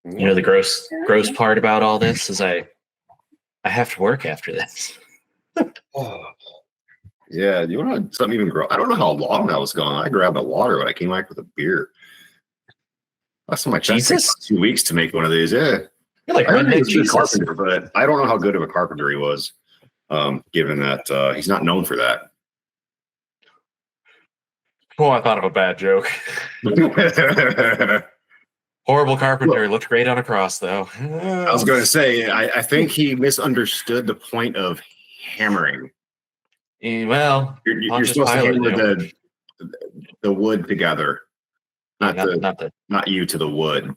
You know, the gross part about all this is I have to work after this. Oh, yeah. You want something even grow? I don't know how long that was gone. I grabbed the water when I came back with a beer. Last time I checked, it took Jesus, 2 weeks to make one of these. Yeah. you're like I heard he redneck was a good Jesus. carpenter, but I don't know how good of a carpenter he was, given that he's not known for that. Oh, I thought of a bad joke. Horrible carpenter. Looked great on a cross, though. I was going to say, I think he misunderstood the point of hammering. Well, You're supposed to hammer the wood together, not you to the wood.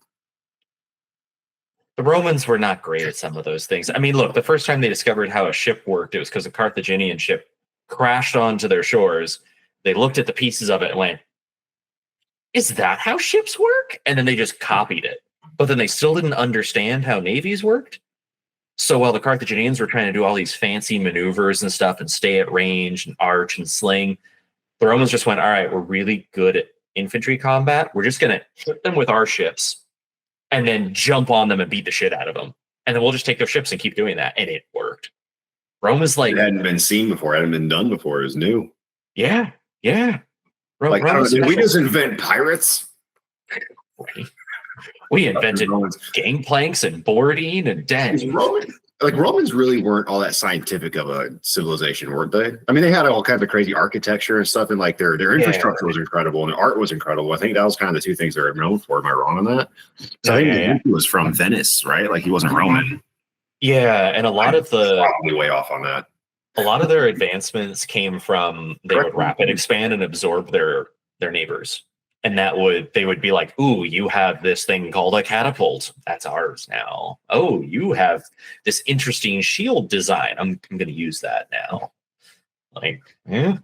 The Romans were not great at some of those things. I mean, look, the first time they discovered how a ship worked, it was because a Carthaginian ship crashed onto their shores. They looked at the pieces of it and went, "Is that how ships work?" And then they just copied it. But then they still didn't understand how navies worked. So while the Carthaginians were trying to do all these fancy maneuvers and stuff and stay at range and arch and sling, the Romans just went, all right, we're really good at infantry combat. We're just going to hit them with our ships and then jump on them and beat the shit out of them. And then we'll just take their ships and keep doing that. And it worked. Rome is like... It hadn't been seen before. It hadn't been done before. It was new. Yeah, yeah. Like, did we just invent pirates? We invented gangplanks and boarding and dead. Romans really weren't all that scientific of a civilization, weren't they? I mean, they had all kinds of crazy architecture and stuff, and like their infrastructure was incredible, and the art was incredible. I think that was kind of the two things they were known for. Am I wrong on that? So I think he was from Venice, right? Like he wasn't Roman. Yeah, and a lot of probably way off on that. A lot of their advancements came from they would rapid expand and absorb their neighbors. And they would be like, ooh, you have this thing called a catapult. That's ours now. Oh, you have this interesting shield design. I'm going to use that now. Like, yeah.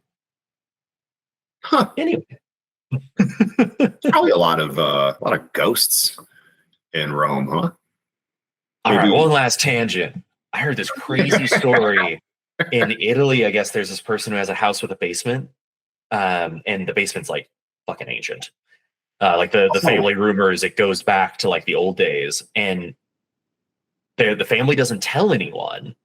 Huh. Anyway. Probably a lot of ghosts in Rome, huh? All right, one last tangent. I heard this crazy story in Italy. I guess there's this person who has a house with a basement. And the basement's like fucking ancient. Like the family rumors, it goes back to like the old days, and the family doesn't tell anyone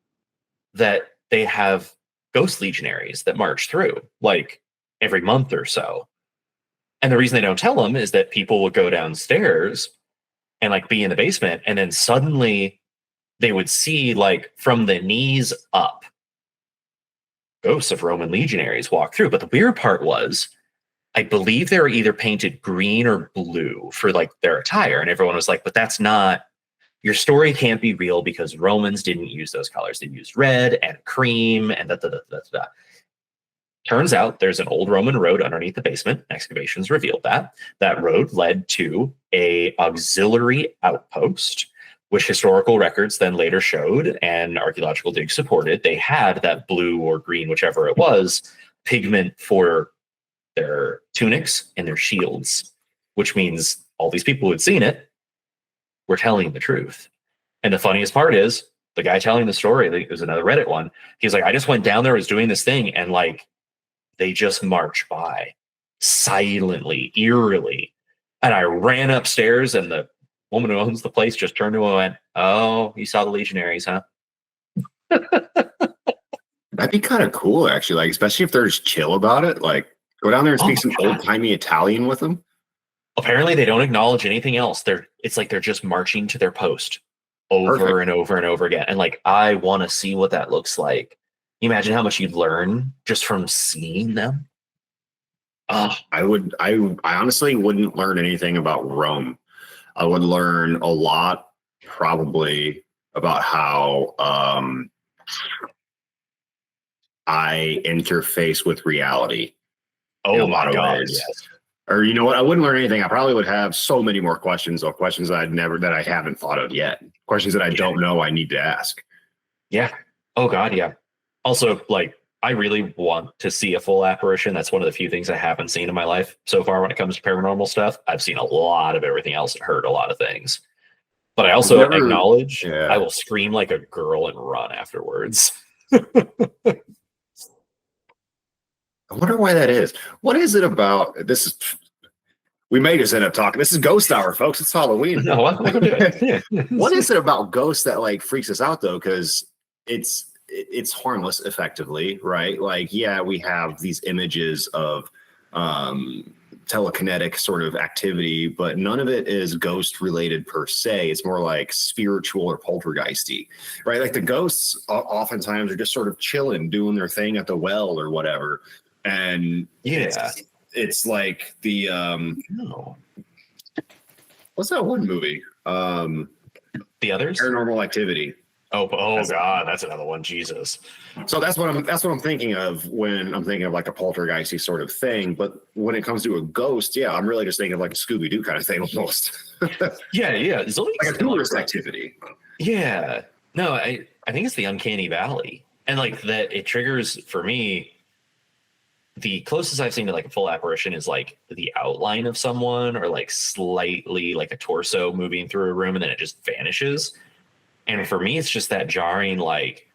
that they have ghost legionaries that march through like every month or so. And the reason they don't tell them is that people would go downstairs and like be in the basement, and then suddenly they would see like from the knees up ghosts of Roman legionaries walk through. But the weird part was, I believe they were either painted green or blue for like their attire. And everyone was like, but that's not, your story can't be real because Romans didn't use those colors. They used red and cream and da. Turns out there's an old Roman road underneath the basement. Excavations revealed that. That road led to a auxiliary outpost, which historical records then later showed and archaeological digs supported. They had that blue or green, whichever it was, pigment for their tunics and their shields, which means all these people who had seen it were telling the truth. And the funniest part is the guy telling the story, it was another Reddit one. He's like, I just went down there, was doing this thing, and like they just marched by silently, eerily. And I ran upstairs, and the woman who owns the place just turned to him and went, "Oh, you saw the legionaries, huh?" That'd be kind of cool, actually. Like, especially if they're just chill about it. Like, go down there and speak some old-timey Italian with them. Apparently, they don't acknowledge anything else. It's like they're just marching to their post over and over and over again. And like, I want to see what that looks like. Can you imagine how much you'd learn just from seeing them? I honestly wouldn't learn anything about Rome. I would learn a lot, probably, about how I interface with reality. Oh my God! Yes. Or you know what? I wouldn't learn anything. I probably would have so many more questions, or questions that I haven't thought of yet. Questions that I don't know I need to ask. Yeah. Oh God, yeah. Also, like, I really want to see a full apparition. That's one of the few things I haven't seen in my life so far when it comes to paranormal stuff. I've seen a lot of everything else and heard a lot of things. But I also acknowledge I will scream like a girl and run afterwards. I wonder why that is. What is it about this? We may just end up talking. This is Ghost Hour, folks. It's Halloween. No, welcome to it. What is it about ghosts that like freaks us out though? Because it's harmless, effectively, right? Like, yeah, we have these images of telekinetic sort of activity, but none of it is ghost related per se. It's more like spiritual or poltergeisty, right? Like the ghosts oftentimes are just sort of chilling, doing their thing at the well or whatever. And Yeah. it's like the No. what's that one movie? The others? Paranormal Activity. Oh God, that's another one. Jesus. So that's what I'm thinking of when I'm thinking of like a poltergeisty sort of thing. But when it comes to a ghost, yeah, I'm really just thinking of like a Scooby Doo kind of thing almost. Yeah. It's Like a tourist activity. Yeah. No, I think it's the uncanny valley. And like that it triggers for me. The closest I've seen to like a full apparition is like the outline of someone or like slightly like a torso moving through a room and then it just vanishes. And for me, it's just that jarring, like,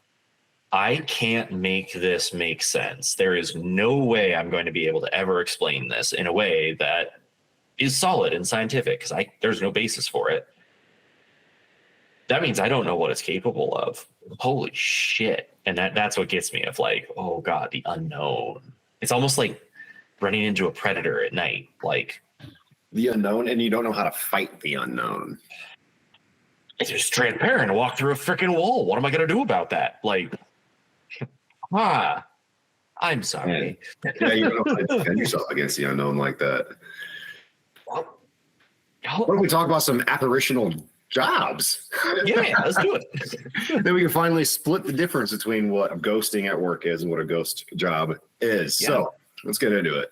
I can't make this make sense. There is no way I'm going to be able to ever explain this in a way that is solid and scientific because there's no basis for it. That means I don't know what it's capable of. Holy shit. And that's what gets me of like, oh God, the unknown. It's almost like running into a predator at night. Like the unknown, and you don't know how to fight the unknown. It's just transparent and walk through a freaking wall. What am I going to do about that? Like, I'm sorry. Yeah, you don't know how to defend yourself against the unknown like that. What if we talk about some apparitional jobs? Yeah, let's do it. Then we can finally split the difference between what ghosting at work is and what a ghost job is. Yeah. So let's get into it.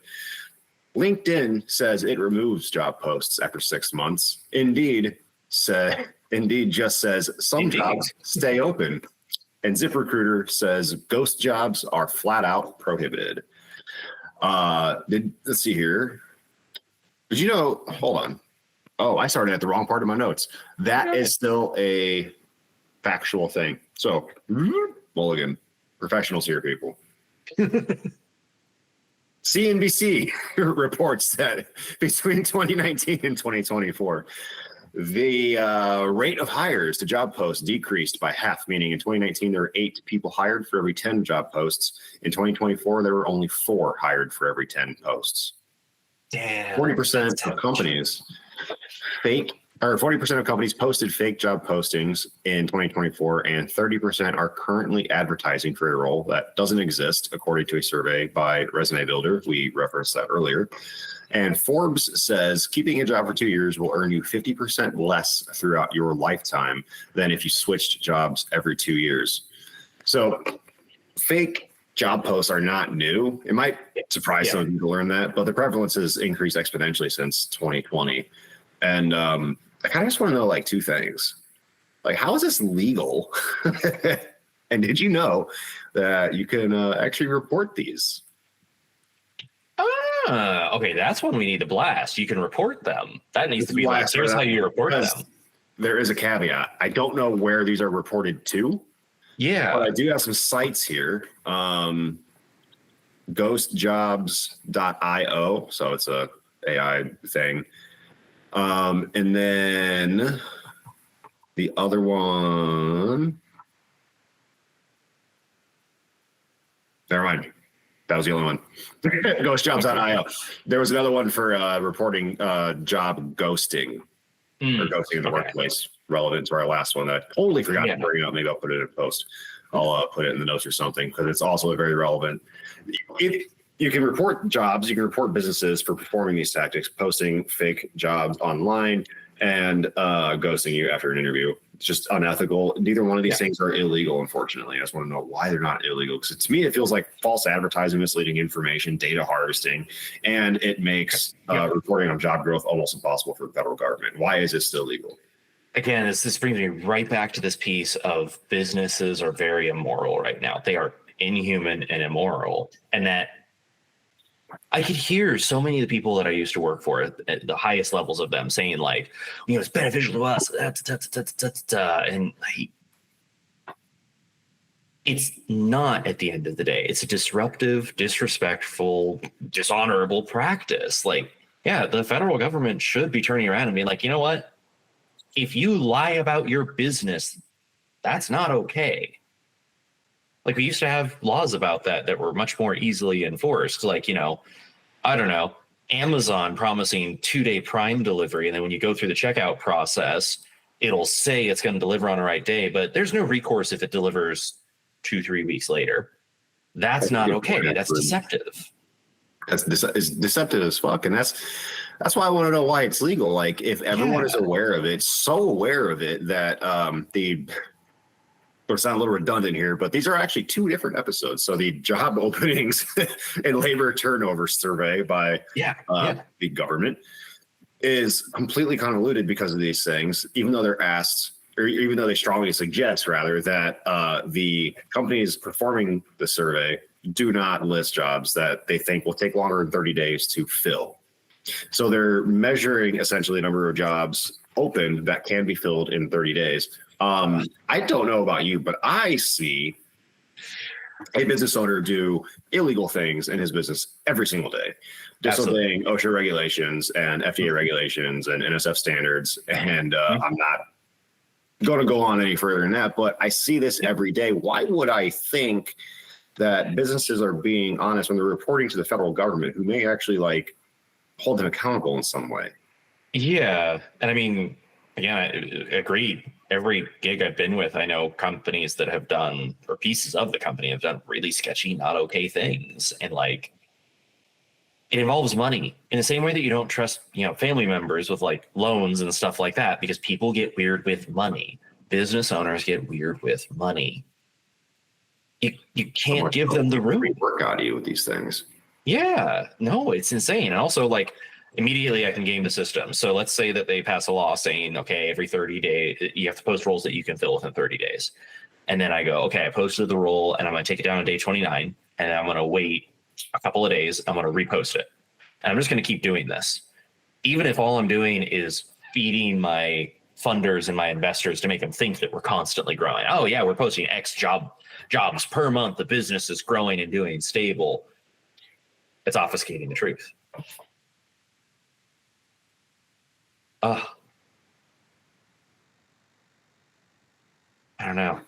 LinkedIn says it removes job posts after 6 months. Indeed just says some jobs stay open. And ZipRecruiter says ghost jobs are flat out prohibited. Let's see here. Did you know? Hold on. Oh, I started at the wrong part of my notes. That is still a factual thing. So, mulligan. Professionals here, people. CNBC reports that between 2019 and 2024, the rate of hires to job posts decreased by half, meaning in 2019, there were 8 people hired for every 10 job posts. In 2024, there were only 4 hired for every 10 posts. Damn. 40% of companies 40% of companies posted fake job postings in 2024, and 30% are currently advertising for a role that doesn't exist, according to a survey by Resume Builder. We referenced that earlier. And Forbes says keeping a job for 2 years will earn you 50% less throughout your lifetime than if you switched jobs every 2 years. So fake job posts are not new. It might surprise some people to learn that, but the prevalence has increased exponentially since 2020. And I kind of just want to know like 2 things. Like, how is this legal? And did you know that you can actually report these? Okay, that's one we need to blast. You can report them. That needs to be like, here's how you report them. There is a caveat. I don't know where these are reported to. Yeah. But I do have some sites here. Ghostjobs.io. So it's a AI thing. And then the other one. Never mind. That was the only one. Ghostjobs.io. There was another one for reporting job ghosting or ghosting in the workplace, relevant to our last one that I totally forgot to bring up. Maybe I'll put it in a post. I'll put it in the notes or something because it's also very relevant. If you can report jobs, you can report businesses for performing these tactics, posting fake jobs online and ghosting you after an interview. It's just unethical. Neither one of these things are illegal, unfortunately. I just want to know why they're not illegal. Because to me, it feels like false advertising, misleading information, data harvesting, and it makes reporting on job growth almost impossible for the federal government. Why is it still legal? Again, this brings me right back to this piece of businesses are very immoral right now. They are inhuman and immoral. And that I could hear so many of the people that I used to work for at the highest levels of them saying like, it's beneficial to us. And it's not at the end of the day. It's a disruptive, disrespectful, dishonorable practice. Like Yeah, the federal government should be turning around and being like, you know what? If you lie about your business, that's not okay. Like we used to have laws about that were much more easily enforced. Like, I don't know, Amazon promising 2-day Prime delivery. And then when you go through the checkout process, it'll say it's going to deliver on the right day, but there's no recourse if it delivers 2-3 weeks later. That's not okay. That's deceptive. That's is deceptive as fuck. And that's why I want to know why it's legal. Like if everyone is aware of it, so aware of it that it'll sound a little redundant here, but these are actually 2 different episodes. So the job openings and labor turnover survey by the government is completely convoluted because of these things, even though they're asked, or even though they strongly suggest rather that the companies performing the survey do not list jobs that they think will take longer than 30 days to fill. So they're measuring essentially the number of jobs open that can be filled in 30 days. I don't know about you, but I see a business owner do illegal things in his business every single day, disobeying OSHA regulations and FDA regulations and NSF standards. And I'm not going to go on any further than that, but I see this every day. Why would I think that businesses are being honest when they're reporting to the federal government, who may actually like hold them accountable in some way? Yeah. And I mean, again, I agreed. Every gig I've been with, I know companies that have done, or pieces of the company have done really sketchy, not okay things. And like, it involves money in the same way that you don't trust, family members with like loans and stuff like that, because people get weird with money. Business owners get weird with money. You can't give them the room. Work out of you with these things. Yeah, no, it's insane. And also like, immediately I can game the system. So let's say that they pass a law saying, okay, every 30 days, you have to post roles that you can fill within 30 days. And then I go, okay, I posted the role and I'm going to take it down on day 29 and I'm going to wait a couple of days. I'm going to repost it. And I'm just going to keep doing this. Even if all I'm doing is feeding my funders and my investors to make them think that we're constantly growing. Oh yeah, we're posting X jobs per month. The business is growing and doing stable. It's obfuscating the truth. I don't know.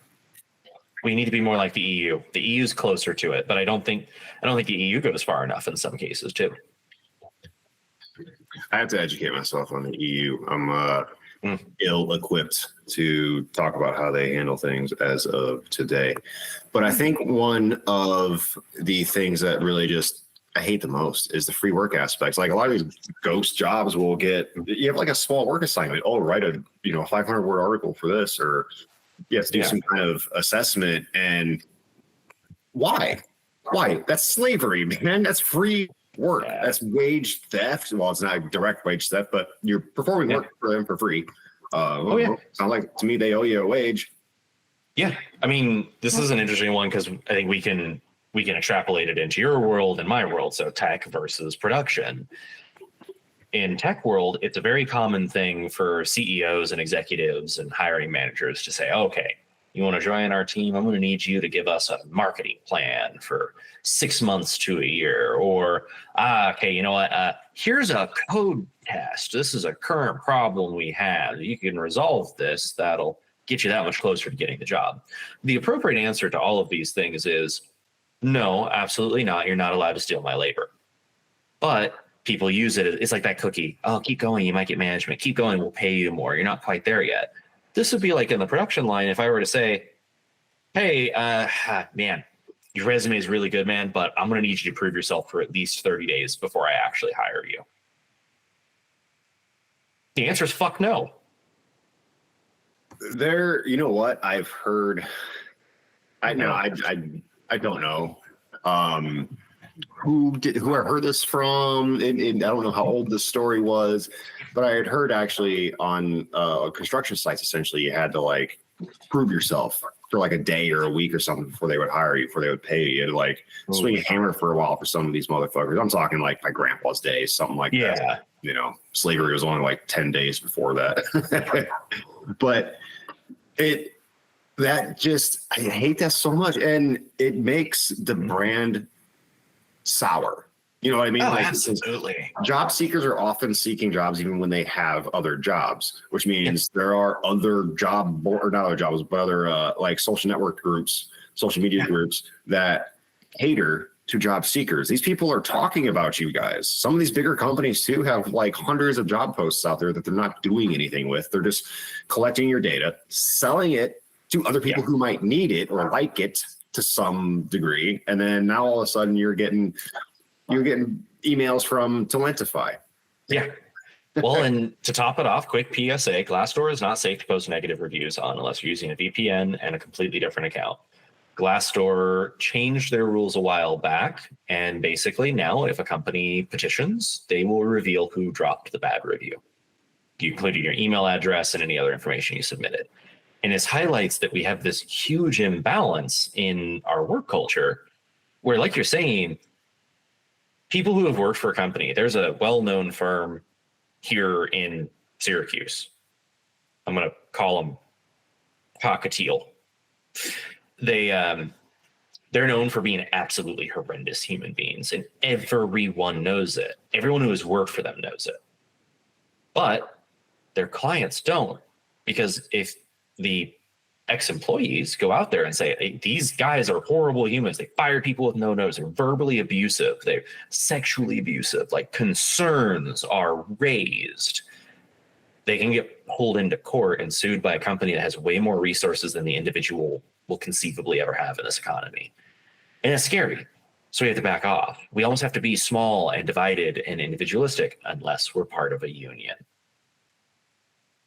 We need to be more like the EU. The EU is closer to it, but I don't think the EU goes far enough in some cases too. I have to educate myself on the EU. I'm ill-equipped to talk about how they handle things as of today. But I think one of the things that really just I hate the most is the free work aspects. Like a lot of these ghost jobs will get, you have like a small work assignment. Oh, write a 500-word article for this, or you have to do some kind of assessment. And why? That's slavery, man. That's free work. Yeah. That's wage theft. Well, it's not direct wage theft, but you're performing work for them for free. Sound like to me they owe you a wage. Yeah, I mean, this is an interesting one because I think we can extrapolate it into your world and my world. So tech versus production. In tech world, it's a very common thing for CEOs and executives and hiring managers to say, okay, you want to join our team? I'm going to need you to give us a marketing plan for 6 months to a year. Or, okay, you know what? Here's a code test. This is a current problem we have. You can resolve this. That'll get you that much closer to getting the job. The appropriate answer to all of these things is, no, absolutely not. You're not allowed to steal my labor. But people use it. It's like that cookie. Oh, keep going. You might get management. Keep going. We'll pay you more. You're not quite there yet. This would be like in the production line. If I were to say, hey, man, your resume is really good, man, but I'm going to need you to prove yourself for at least 30 days before I actually hire you. The answer is fuck no. You know what? I've heard, I don't know who I heard this from, and I don't know how old this story was, but I had heard actually on construction sites, essentially you had to like prove yourself for like a day or a week or something before they would hire you, before they would pay you. You had to like swing a hammer for a while for some of these motherfuckers. I'm talking like my grandpa's days, something like that. You know, slavery was only like 10 days before that. But I hate that so much. And it makes the brand sour. You know what I mean? Oh, Like, absolutely. job seekers are often seeking jobs even when they have other jobs, which means there are other or not other jobs, but other like social network groups, social media groups that cater to job seekers. These people are talking about you guys. Some of these bigger companies too have like hundreds of job posts out there that they're not doing anything with. They're just collecting your data, selling it to other people who might need it or like it to some degree. And then now all of a sudden you're getting emails from Talentify. Yeah. Well, and to top it off, quick PSA, Glassdoor is not safe to post negative reviews on unless you're using a VPN and a completely different account. Glassdoor changed their rules a while back, and basically now if a company petitions, they will reveal who dropped the bad review, including your email address and any other information you submitted. And this highlights that we have this huge imbalance in our work culture where, like you're saying, people who have worked for a company, there's a well-known firm here in Syracuse. I'm going to call them Cockatiel. They're known for being absolutely horrendous human beings, and everyone knows it. Everyone who has worked for them knows it. But their clients don't, because if the ex-employees go out there and say, hey, these guys are horrible humans, they fire people with no notice, they're verbally abusive, they're sexually abusive, like concerns are raised, they can get pulled into court and sued by a company that has way more resources than the individual will conceivably ever have in this economy. And it's scary. So we have to back off. We almost have to be small and divided and individualistic unless we're part of a union.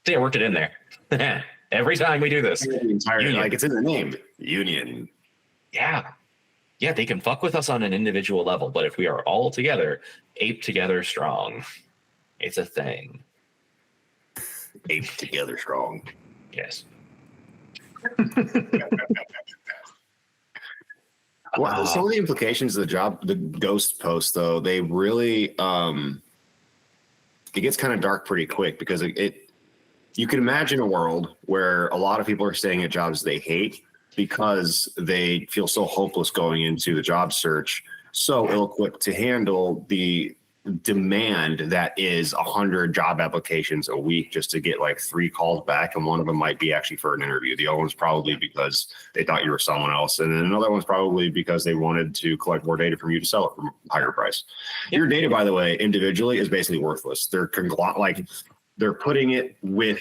See, I worked it in there. Every time we do this. Like it's in the name. Union. Yeah. Yeah, they can fuck with us on an individual level, but if we are all together, ape together strong, it's a thing. Ape together strong. Yes. Well, some of the implications of the ghost post, though, they really it gets kind of dark pretty quick, because you can imagine a world where a lot of people are staying at jobs they hate because they feel so hopeless going into the job search, so ill-equipped to handle the demand that is 100 job applications a week just to get like 3 calls back, and one of them might be actually for an interview. The other one's probably because they thought you were someone else, and then another one's probably because they wanted to collect more data from you to sell it for a higher price. Your data, by the way, individually is basically worthless. They're they're putting it with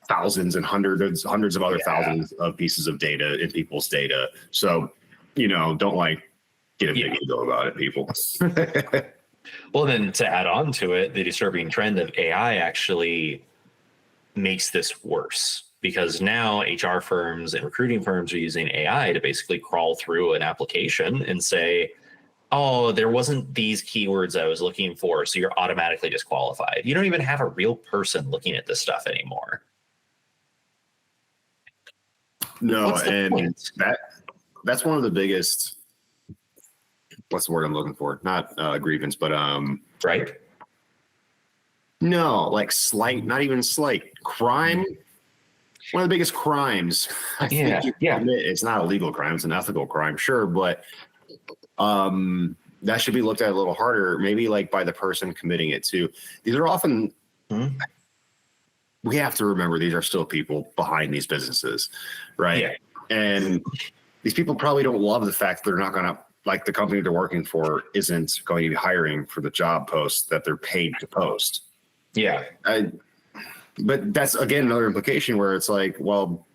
thousands and hundreds of other thousands of pieces of data in people's data. So, don't get a big ego about it, people. Well, then to add on to it, the disturbing trend of AI actually makes this worse, because now HR firms and recruiting firms are using AI to basically crawl through an application and say, oh, there wasn't these keywords I was looking for, so you're automatically disqualified. You don't even have a real person looking at this stuff anymore. No, and that's one of the biggest, what's the word I'm looking for? Not grievance, but right? No, like not even slight crime. One of the biggest crimes. I think you can admit it's not a legal crime; it's an ethical crime, sure, but that should be looked at a little harder, maybe like by the person committing it too. These are often. We have to remember these are still people behind these businesses, right? Yeah. And these people probably don't love the fact that they're not going to, like, the company they're working for isn't going to be hiring for the job post that they're paid to post. Yeah. But that's, again, another implication where it's like, well,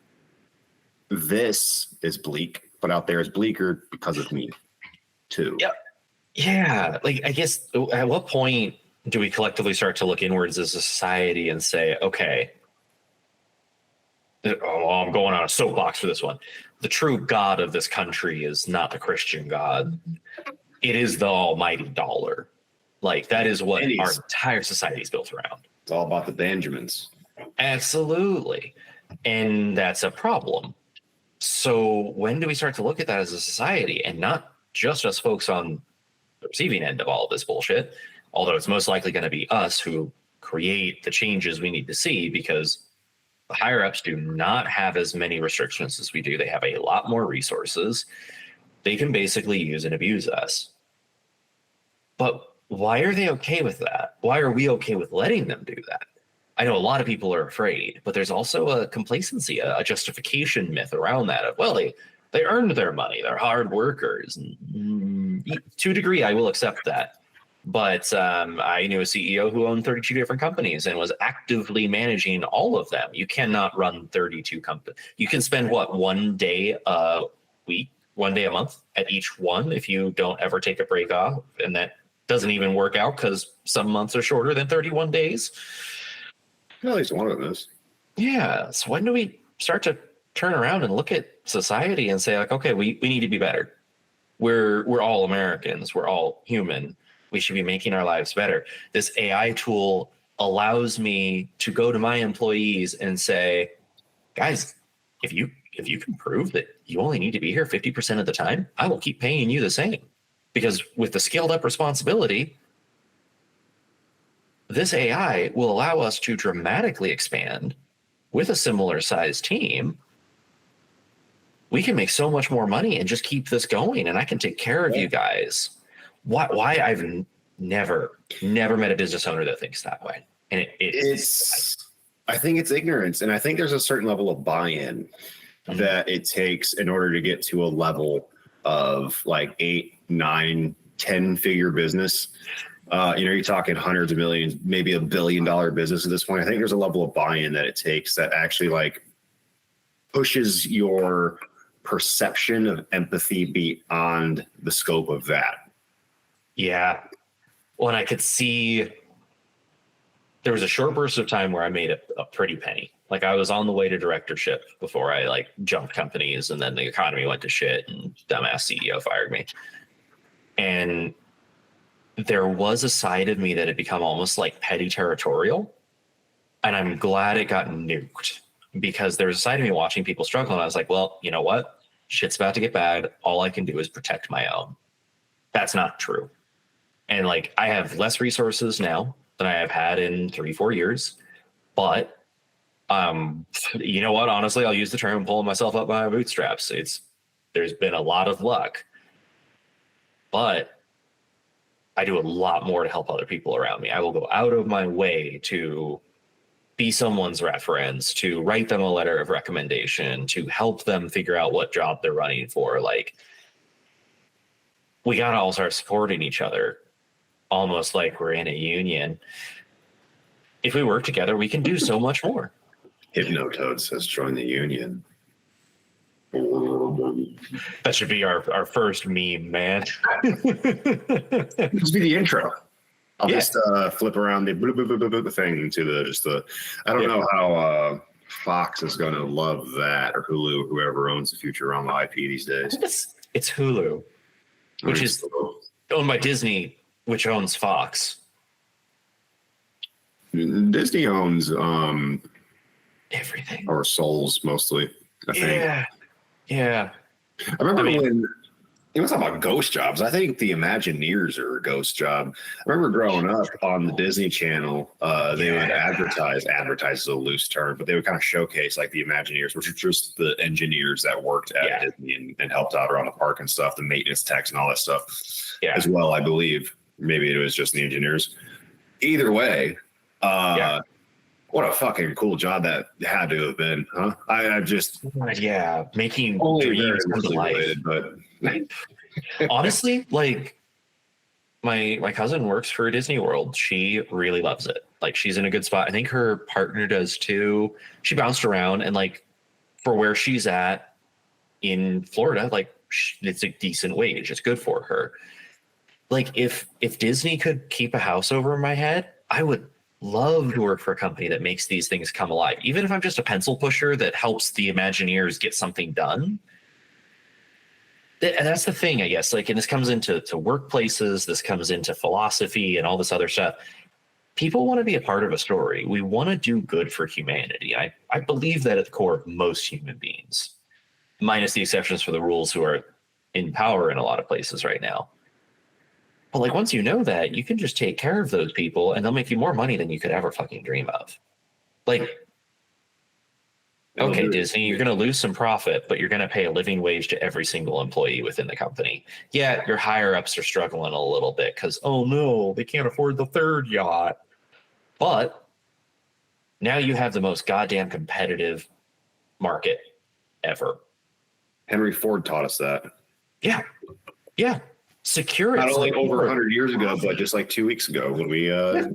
this is bleak, but out there is bleaker because of me too. Yep. Yeah. Like, I guess at what point do we collectively start to look inwards as a society and say, okay, I'm going on a soapbox for this one. The true God of this country is not the Christian God. It is the almighty dollar. Like, that is what our entire society is built around. It's all about the Benjamins. Absolutely. And that's a problem. So when do we start to look at that as a society, and not just us folks on the receiving end of all of this bullshit? Although it's most likely going to be us who create the changes we need to see, because the higher ups do not have as many restrictions as we do. They have a lot more resources. They can basically use and abuse us. But why are they okay with that? Why are we okay with letting them do that? I know a lot of people are afraid, but there's also a complacency, a justification myth around that of, well, they earned their money, they're hard workers. And to a degree, I will accept that. But I knew a CEO who owned 32 different companies and was actively managing all of them. You cannot run 32 companies. You can spend one day a week, 1 day a month at each one if you don't ever take a break off. And that doesn't even work out because some months are shorter than 31 days. At least one of them is. Yeah. So when do we start to turn around and look at society and say, like, okay, we need to be better. We're all Americans. We're all human. We should be making our lives better. This AI tool allows me to go to my employees and say, guys, if you can prove that you only need to be here 50% of the time, I will keep paying you the same. Because with the scaled up responsibility, this AI will allow us to dramatically expand with a similar size team. We can make so much more money and just keep this going, and I can take care of you guys. Why I've never met a business owner that thinks that way. And I think it's ignorance. And I think there's a certain level of buy-in that it takes in order to get to a level of like 8, 9, 10 figure business. You're talking hundreds of millions, maybe $1 billion business at this point. I think there's a level of buy-in that it takes that actually like pushes your perception of empathy beyond the scope of that. Yeah. Well, and I could see there was a short burst of time where I made a pretty penny. Like I was on the way to directorship before I like jumped companies, and then the economy went to shit and dumbass CEO fired me. And there was a side of me that had become almost like petty territorial. And I'm glad it got nuked, because there's a side of me watching people struggle. And I was like, well, you know what? Shit's about to get bad. All I can do is protect my own. That's not true. And like, I have less resources now than I have had in 3-4 years. But you know what? Honestly, I'll use the term pulling myself up by my bootstraps. There's been a lot of luck, but I do a lot more to help other people around me. I will go out of my way to be someone's reference, to write them a letter of recommendation, to help them figure out what job they're running for. Like, we got to all start supporting each other, almost like we're in a union. If we work together, we can do so much more. Hypnotoad says join the union. That should be our first meme, man. This be the intro. I'll just flip around the thing to the. I don't know how Fox is going to love that, or Hulu, whoever owns the future on the IP these days. It's Hulu, which is owned by Disney, which owns Fox. Disney owns everything, or Souls mostly. I think. Yeah. I remember when it was talking about ghost jobs. I think the Imagineers are a ghost job. I remember growing up on the Disney Channel, they would advertise is a loose term, but they would kind of showcase like the Imagineers, which are just the engineers that worked at Disney and helped out around the park and stuff, the maintenance techs and all that stuff as well, I believe. Maybe it was just the engineers. Either way, what a fucking cool job that had to have been, huh? I just making only dreams come to life. Related, but honestly, like my cousin works for Disney World. She really loves it. Like, she's in a good spot. I think her partner does too. She bounced around, and like for where she's at in Florida, like it's a decent wage. It's good for her. Like if Disney could keep a house over my head, I would love to work for a company that makes these things come alive. Even if I'm just a pencil pusher that helps the Imagineers get something done. And that's the thing, I guess. Like, and this comes into workplaces, this comes into philosophy and all this other stuff. People want to be a part of a story. We want to do good for humanity. I believe that at the core of most human beings, minus the exceptions for the rules who are in power in a lot of places right now. But like, once you know that, you can just take care of those people and they'll make you more money than you could ever fucking dream of. Like, Okay, Disney, you're going to lose some profit, but you're going to pay a living wage to every single employee within the company. Yeah, your higher ups are struggling a little bit because, oh no, they can't afford the third yacht. But now you have the most goddamn competitive market ever. Henry Ford taught us that. Yeah. Yeah. Secure it. Not only over 100 years ago, but just like 2 weeks ago when we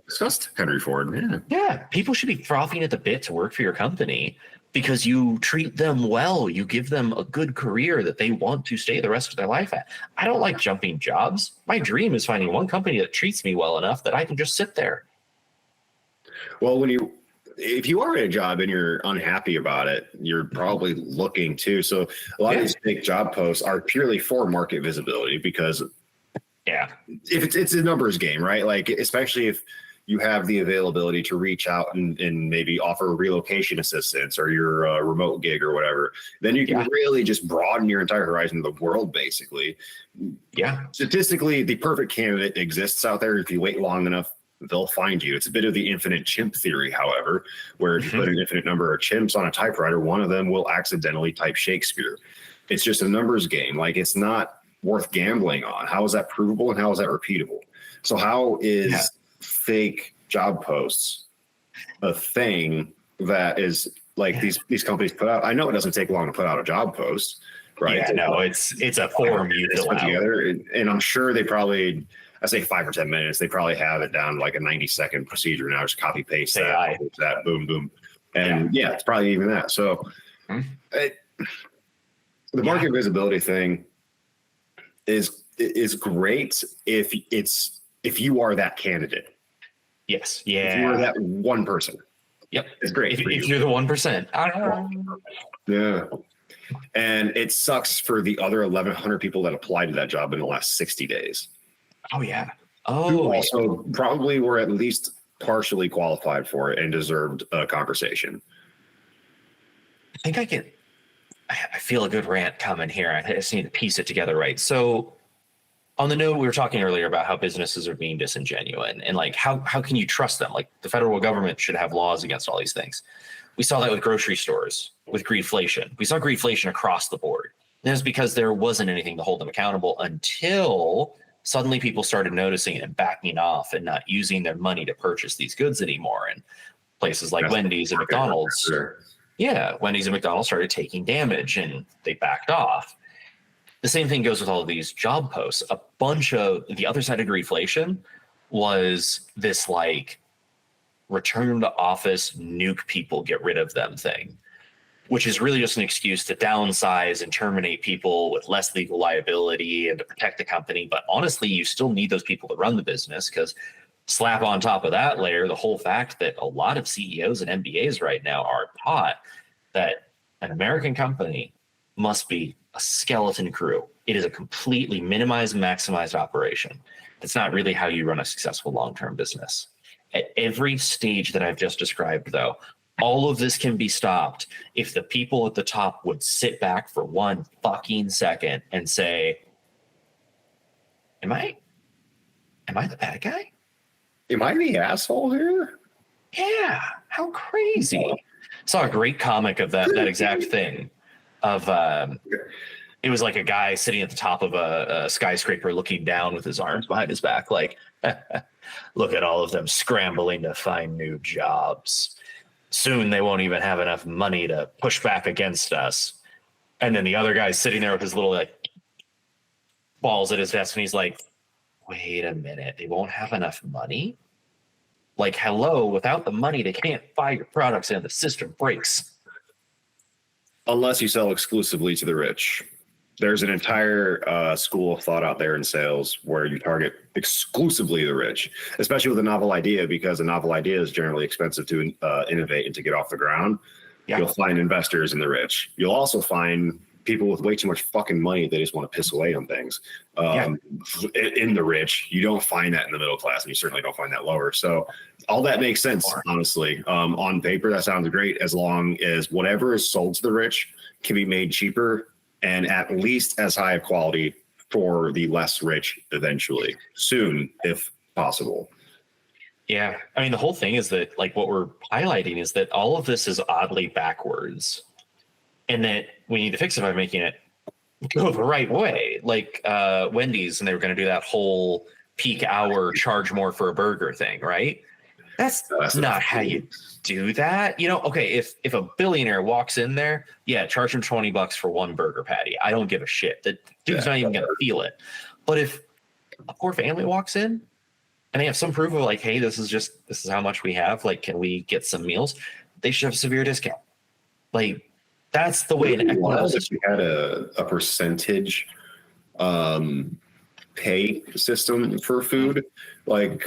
discussed Henry Ford. Yeah. Yeah. People should be frothing at the bit to work for your company because you treat them well. You give them a good career that they want to stay the rest of their life at. I don't like jumping jobs. My dream is finding one company that treats me well enough that I can just sit there. Well, if you are in a job and you're unhappy about it, you're probably looking too. So a lot of these fake job posts are purely for market visibility because if it's a numbers game, right? Like, especially if you have the availability to reach out and maybe offer relocation assistance or your remote gig or whatever, then you can really just broaden your entire horizon of the world, basically. Yeah. Statistically, the perfect candidate exists out there. If you wait long enough, they'll find you. It's a bit of the infinite chimp theory, however, where if you put an infinite number of chimps on a typewriter, one of them will accidentally type Shakespeare. It's just a numbers game. Like, it's not worth gambling on. How is that provable and how is that repeatable? So how is fake job posts a thing that is like these companies put out? I know it doesn't take long to put out a job post, right? Yeah, no, it's a form you fill out together, and I'm sure they probably, I say 5 or 10 minutes. They probably have it down like a 90-second procedure now. Just copy paste that, boom, boom, and it's probably even that. So the market visibility thing is great if you are that candidate. Yes. Yeah. If you are that one person. Yep. It's great. If you're the 1%. Yeah. And it sucks for the other 1,100 people that applied to that job in the last 60 days. Oh, yeah. Who also probably were at least partially qualified for it and deserved a conversation. I think I feel a good rant coming here. I just need to piece it together right. So on the note, we were talking earlier about how businesses are being disingenuous and like, how can you trust them? Like, the federal government should have laws against all these things. We saw that with grocery stores, with greedflation. We saw greedflation across the board. And it's because there wasn't anything to hold them accountable until suddenly people started noticing it and backing off and not using their money to purchase these goods anymore. And places like Wendy's and McDonald's. Yeah, Wendy's and McDonald's started taking damage and they backed off. The same thing goes with all of these job posts. A bunch of the other side of greedflation was this like return to office, nuke people, get rid of them thing, which is really just an excuse to downsize and terminate people with less legal liability and to protect the company. But honestly, you still need those people to run the business, because slap on top of that layer the whole fact that a lot of CEOs and MBAs right now are taught that an American company must be a skeleton crew. It is a completely minimized and maximized operation. That's not really how you run a successful long-term business. At every stage that I've just described, though, all of this can be stopped if the people at the top would sit back for one fucking second and say, am I the bad guy? Am I the asshole here? Yeah, how crazy. Saw a great comic of that exact thing. It was like a guy sitting at the top of a skyscraper looking down with his arms behind his back, like, look at all of them scrambling to find new jobs. Soon they won't even have enough money to push back against us. And then the other guy's sitting there with his little like balls at his desk, and he's like, wait a minute, they won't have enough money? Like, hello, without the money, they can't buy your products and the system breaks. Unless you sell exclusively to the rich. There's an entire school of thought out there in sales where you target exclusively the rich, especially with a novel idea, because a novel idea is generally expensive to innovate and to get off the ground. Yeah. You'll find investors in the rich. You'll also find people with way too much fucking money. They just want to piss away on things in the rich. You don't find that in the middle class, and you certainly don't find that lower. So all that makes sense, honestly. On paper, that sounds great, as long as whatever is sold to the rich can be made cheaper and at least as high of quality for the less rich eventually, soon, if possible. Yeah. I mean, the whole thing is that like what we're highlighting is that all of this is oddly backwards and that we need to fix it by making it go the right way. Like Wendy's, and they were going to do that whole peak hour charge more for a burger thing, right? That's not how you do that. You know, okay, if a billionaire walks in there, yeah, charge him $20 for one burger patty. I don't give a shit. The dude's not even going to feel it. But if a poor family walks in and they have some proof of like, hey, this is how much we have. Like, can we get some meals? They should have a severe discount. Like, that's the way. If we had a percentage pay system for food, like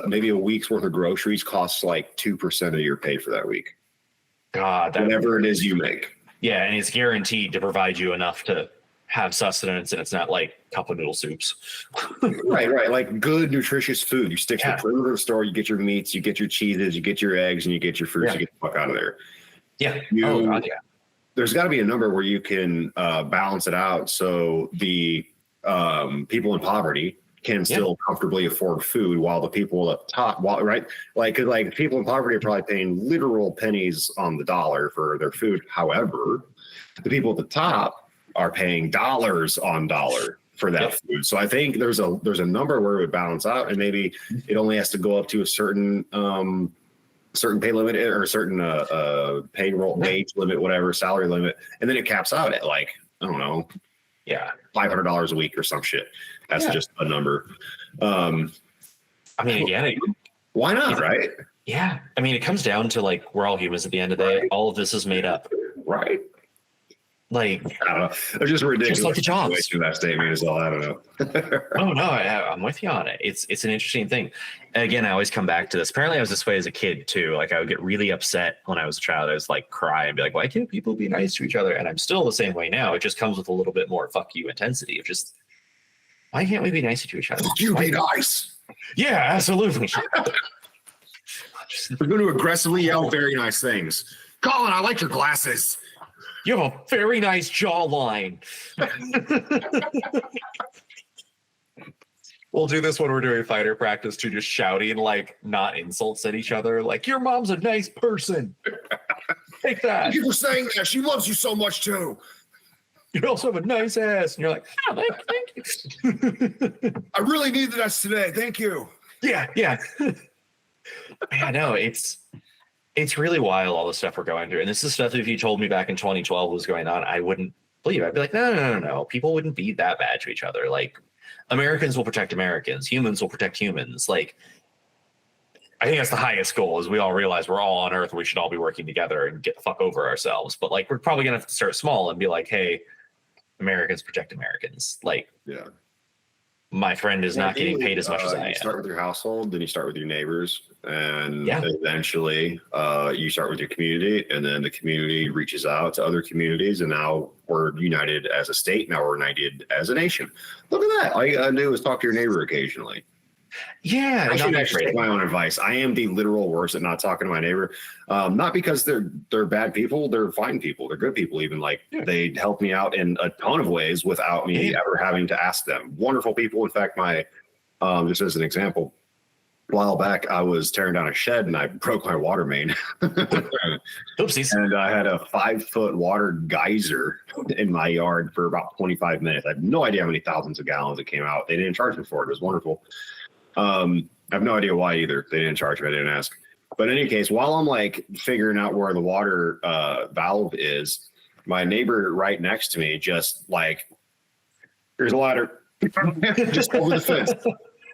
maybe a week's worth of groceries costs like 2% of your pay for that week. God, whatever it is you make. Yeah, and it's guaranteed to provide you enough to have sustenance, and it's not like cup of noodle soups. right. Like good, nutritious food. You stick to the perimeter of the store, you get your meats, you get your cheeses, you get your eggs, and you get your fruits. You get the fuck out of there. Yeah. There's got to be a number where you can balance it out so the people in poverty can still comfortably afford food, while the people up top, like people in poverty are probably paying literal pennies on the dollar for their food. However, the people at the top are paying dollars on dollar for that food. So I think there's a number where it would balance out, and maybe it only has to go up to a certain pay limit or a certain payroll wage limit, whatever, salary limit, and then it caps out at like, I don't know, $500 a week or some shit. That's just a number. I mean, again, why not, right? Yeah. I mean, it comes down to like, we're all humans at the end of the day. All of this is made up. Right. Like, I don't know. It's just ridiculous. Just like the jobs. That statement is all. I don't know. Oh no, I'm with you on it. It's an interesting thing. Again, I always come back to this. Apparently, I was this way as a kid too. Like, I would get really upset when I was a child. I was like cry and be like, "Why can't people be nice to each other?" And I'm still the same way now. It just comes with a little bit more "fuck you" intensity of just, why can't we be nicer to each other? You be nice. Yeah, absolutely. We're going to aggressively yell very nice things. Colin, I like your glasses. You have a very nice jawline. We'll do this when we're doing fighter practice too, just shouting like not insults at each other. Like, your mom's a nice person. Take that. Thank you for saying that. She loves you so much too. You also have a nice ass. And you're like, oh, thank you. I really needed that today. Thank you. Yeah. I know it's really wild, all the stuff we're going through. And this is stuff that if you told me back in 2012 was going on, I wouldn't believe it. I'd be like, no. People wouldn't be that bad to each other. Like, Americans will protect Americans. Humans will protect humans. Like, I think that's the highest goal, is we all realize we're all on Earth. We should all be working together and get the fuck over ourselves. But like, we're probably going to have to start small and be like, hey, Americans protect Americans. Like, my friend is not getting paid as much as I am. You start with your household, then you start with your neighbors, and eventually you start with your community, and then the community reaches out to other communities, and now we're united as a state. Now we're united as a nation. Look at that. All you gotta do is talk to your neighbor occasionally. Yeah, I should actually take my own advice. I am the literal worst at not talking to my neighbor. Not because they're bad people, they're fine people, they're good people. Even they help me out in a ton of ways without me ever having to ask them. Wonderful people. In fact, my just as an example, a while back I was tearing down a shed and I broke my water main. Oopsies. And I had a 5-foot water geyser in my yard for about 25 minutes. I have no idea how many thousands of gallons it came out. They didn't charge me for it. It was wonderful. I have no idea why either. They didn't charge me. I didn't ask. But in any case, while I'm like figuring out where the water valve is, my neighbor right next to me just like, here's a ladder. Just over the fence.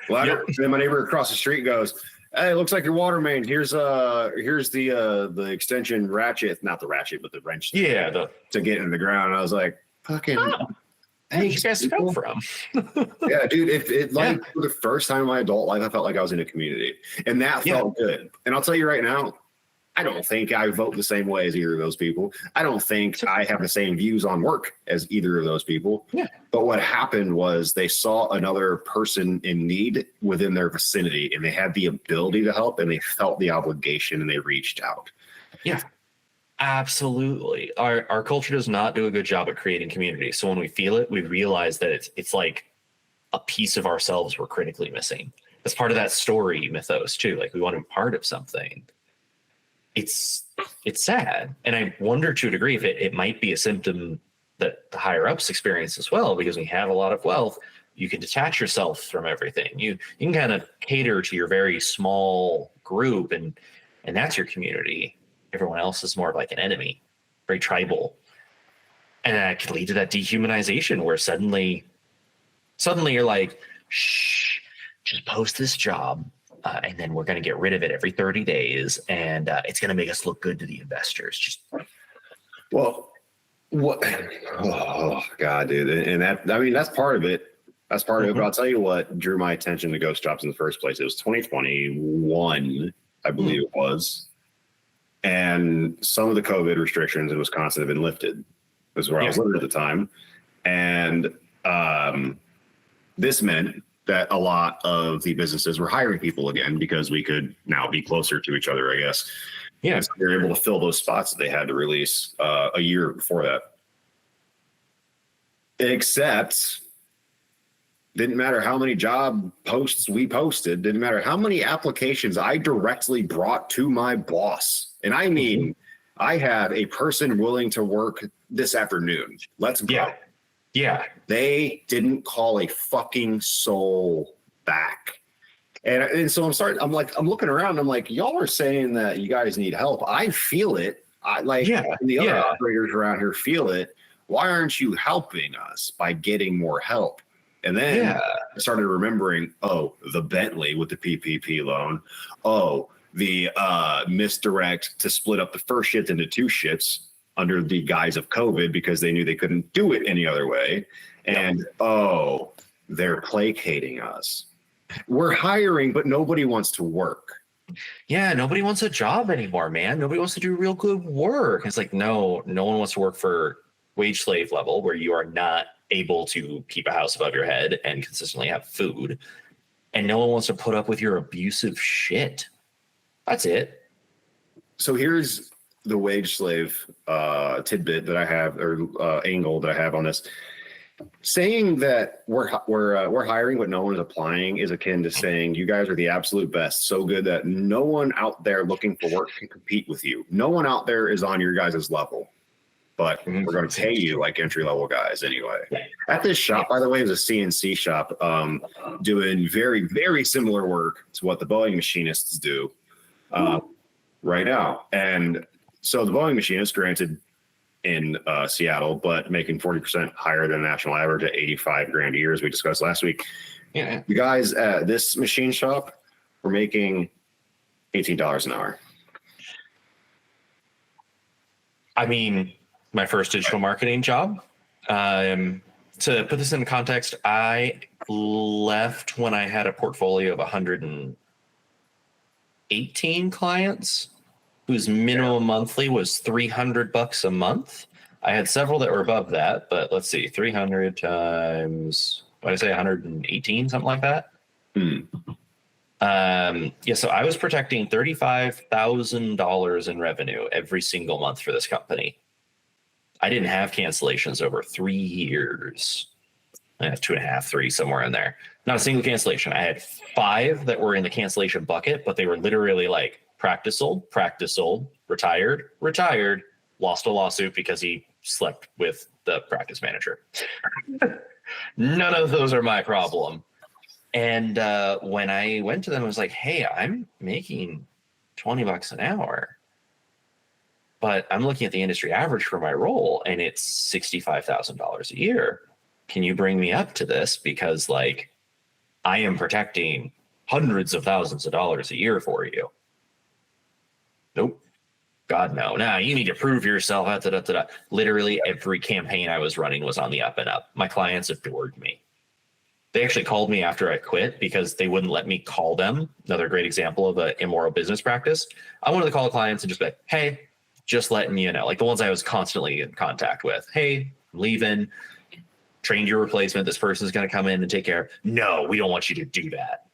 Ladder. And then my neighbor across the street goes, hey, it looks like your water main. Here's the extension ratchet, not the ratchet, but the wrench. To get into the ground. And I was like, fucking. Thanks, you guys come from? Yeah, dude. For the first time in my adult life, I felt like I was in a community, and that felt good. And I'll tell you right now, I don't think I vote the same way as either of those people. I don't think I have the same views on work as either of those people. Yeah. But what happened was they saw another person in need within their vicinity, and they had the ability to help, and they felt the obligation, and they reached out. Yeah. Absolutely. Our culture does not do a good job at creating community. So when we feel it, we realize that it's like a piece of ourselves we're critically missing. That's part of that story mythos too. Like, we want to be part of something. It's sad. And I wonder to a degree if it might be a symptom that the higher ups experience as well, because when you have a lot of wealth, you can detach yourself from everything. You can kind of cater to your very small group, and that's your community. Everyone else is more of like an enemy, very tribal. And that can lead to that dehumanization where suddenly you're like, shh, just post this job. And then we're going to get rid of it every 30 days. And it's going to make us look good to the investors. Just, well, what? Oh God, dude. And that's part of it. That's part of it. But I'll tell you what drew my attention to ghost jobs in the first place. It was 2021, I believe it was. And some of the COVID restrictions in Wisconsin have been lifted. This is where I was living at the time. And this meant that a lot of the businesses were hiring people again because we could now be closer to each other, I guess. Yeah. So they were able to fill those spots that they had to release a year before that. Except, didn't matter how many job posts we posted, didn't matter how many applications I directly brought to my boss. And I mean, I had a person willing to work this afternoon. Let's go. Yeah. Yeah. They didn't call a fucking soul back. And so I'm looking around. I'm like, y'all are saying that you guys need help. I feel it. And the other operators around here feel it. Why aren't you helping us by getting more help? And then I started remembering, the Bentley with the PPP loan. The misdirect to split up the first shift into two shifts under the guise of COVID because they knew they couldn't do it any other way. And, they're placating us. We're hiring, but nobody wants to work. Yeah, nobody wants a job anymore, man. Nobody wants to do real good work. It's like, no one wants to work for wage slave level where you are not able to keep a house above your head and consistently have food. And no one wants to put up with your abusive shit. That's it. So here's the wage slave tidbit that I have, or angle that I have on this. Saying that we're hiring but no one's applying is akin to saying you guys are the absolute best, so good that no one out there looking for work can compete with you. No one out there is on your guys' level, but we're going to pay you like entry level guys anyway. At this shop, by the way, is a CNC shop doing very, very similar work to what the Boeing machinists do right now. And so the Boeing machinist, granted, in Seattle, but making 40% higher than the national average at $85,000 a year, as we discussed last week. Yeah, the guys at this machine shop were making $18 an hour. I mean, my first digital marketing job. To put this into context, I left when I had a portfolio of 118 clients. Whose minimum monthly was $300 a month. I had several that were above that, but let's see, 300 times, what did I say, 118, something like that. So I was protecting $35,000 in revenue every single month for this company. I didn't have cancellations over 3 years. 2.5, 3, somewhere in there. Not a single cancellation. I had 5 that were in the cancellation bucket, but they were literally like, practice sold, retired, lost a lawsuit because he slept with the practice manager. None of those are my problem. And when I went to them, I was like, hey, I'm making $20 an hour, but I'm looking at the industry average for my role and it's $65,000 a year. Can you bring me up to this? Because like I am protecting hundreds of thousands of dollars a year for you. Nope. God, no. Nah, you need to prove yourself. Literally every campaign I was running was on the up and up. My clients adored me. They actually called me after I quit because they wouldn't let me call them. Another great example of an immoral business practice. I wanted to call clients and just be like, hey, just letting you know, like the ones I was constantly in contact with. Hey, I'm leaving. Trained your replacement. This person's going to come in and take care. No, we don't want you to do that.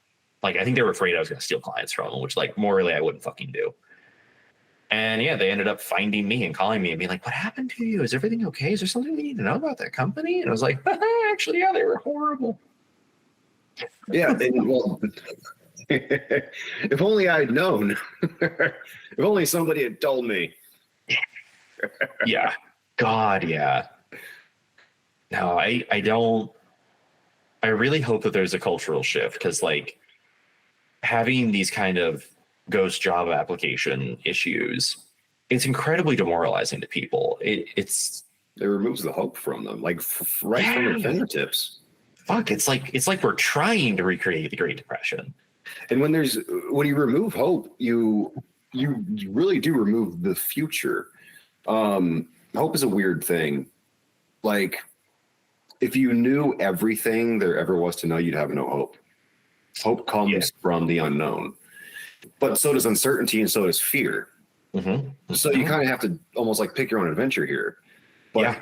Like, I think they were afraid I was going to steal clients from them, which like morally I wouldn't fucking do. And yeah, they ended up finding me and calling me and being like, what happened to you? Is everything okay? Is there something we need to know about that company? And I was like, actually, yeah, they were horrible. Yeah. Well, If only I'd known. If only somebody had told me. Yeah. God, yeah. No, I don't. I really hope that there's a cultural shift because, like, having these kind of ghost job application issues, it's incredibly demoralizing to people. It removes the hope from them, like right from their fingertips. Fuck, it's like we're trying to recreate the Great Depression. And when you remove hope, you really do remove the future. Hope is a weird thing. Like, if you knew everything there ever was to know, you'd have no hope. Hope comes from the unknown, but so does uncertainty, and so does fear. So you kind of have to almost like pick your own adventure here. But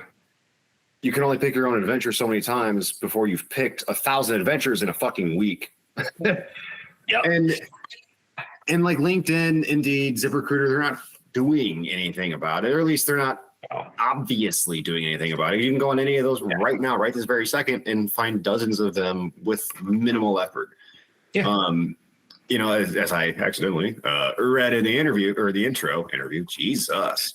you can only pick your own adventure so many times before you've picked 1,000 adventures in a fucking week. And like LinkedIn, Indeed, ZipRecruiter, they're not doing anything about it, or at least they're not obviously doing anything about it. You can go on any of those right now, right this very second, and find dozens of them with minimal effort. You know, as I accidentally read in the intro interview, Jesus.